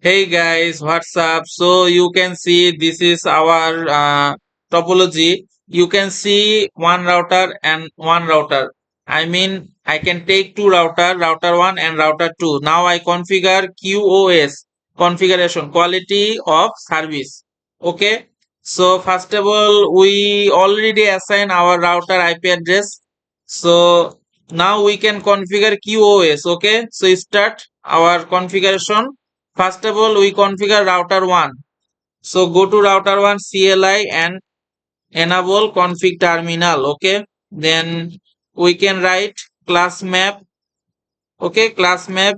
Hey guys, what's up? So you can see this is our topology. You can see one router and one router. I can take two router 1 and router 2. Now I configure QoS, configuration, quality of service. Okay. So first of all, we already assign our router IP address. So now we can configure QoS. Okay. So start our configuration. First of all, we configure router 1. So go to router 1 CLI and enable config terminal. Okay. Then we can write class map. Okay. Class map.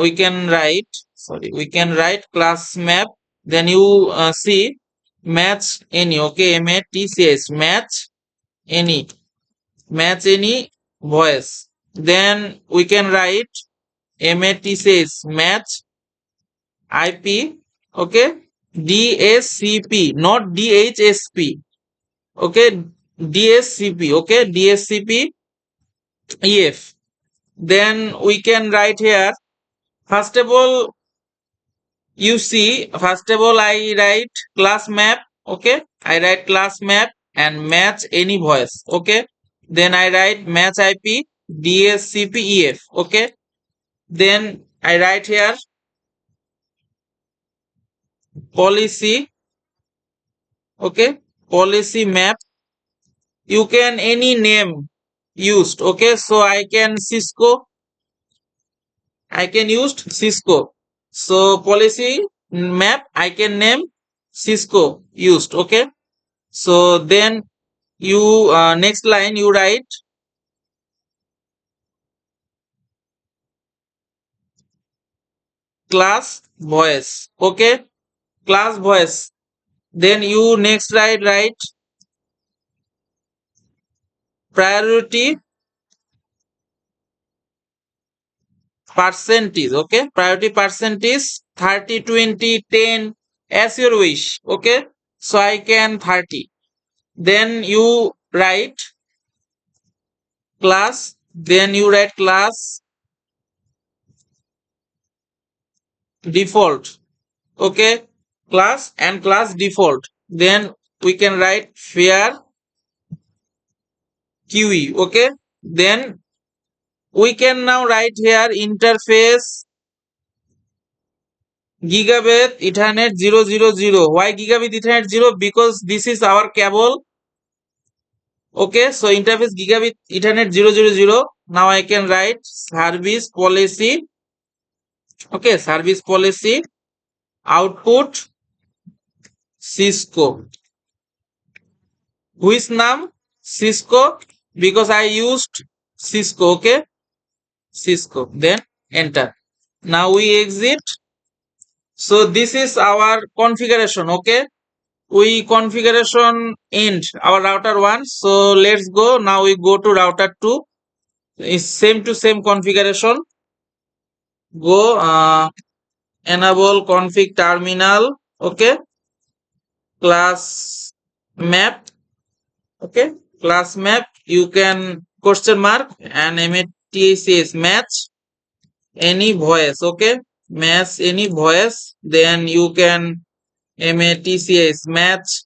We can write class map. Then you see match any. Okay. MATCH match any. Match any voice. Then we can write MATCH match IP. Okay. DSCP, not DHSP. Okay. DSCP. Okay. DSCP EF. Then we can write here. First of all, I write class map. Okay. I write class map and match any voice. Okay. Then I write match IP DSCP EF. Okay. Then I write here policy. Okay. Policy map. You can any name used. Okay. So I can use Cisco. So policy map I can name Cisco used. Okay. So then you next line you write class voice. Okay. Class voice. Then you next write priority percentage. Okay. Priority percentage 30, 20, 10 as your wish. Okay. So I can 30. Then you write class. Then you write class default. Okay. Class and class default. Then we can write fair QE. Okay. Then we can now write here interface gigabit ethernet 000. Why gigabit ethernet 0? Because this is our cable. Okay. So interface gigabit ethernet 000. Now I can write service policy. Okay. Service policy output Cisco. Which name? Cisco, because I used Cisco. Okay. Cisco. Then enter. Now we exit. So this is our configuration. Okay. We configuration end our router 1. So let's go. Now we go to router 2. It's same to same configuration. Go enable config terminal. Okay. Class map. Okay. Class map. You can question mark and MATCH match any voice. Okay. Match any voice. Then you can MATCH match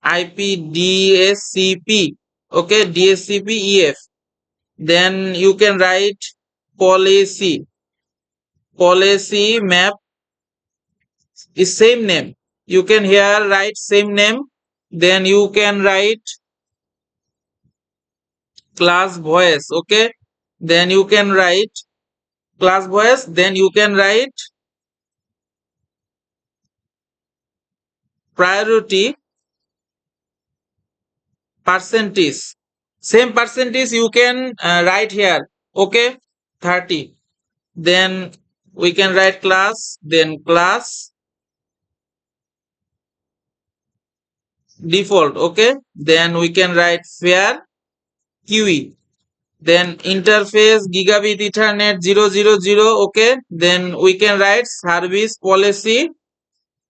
IP DSCP. Okay. DSCP EF. Then you can write policy. Policy map is same name. You can here write same name. Then you can write class voice. Okay. Then you can write class voice. Then you can write priority percentage. Same percentage you can write here. Okay. 30. Then we can write class. Then class default. Okay. Then we can write fair QE. Then interface gigabit ethernet 000. Okay. Then we can write service policy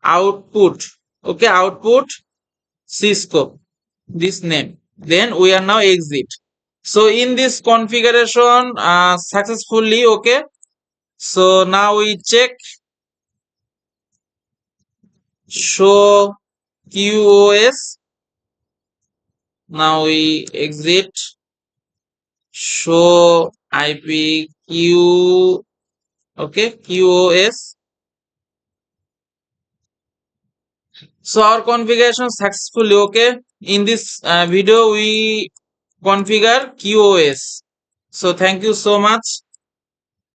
output. Okay. Output Cisco. This name. Then we are now exit. So in this configuration successfully. Okay. So now we check show QoS. Now we exit, show IPQ, okay, QoS. So our configuration successfully, okay. In this video we configure QoS. So thank you so much.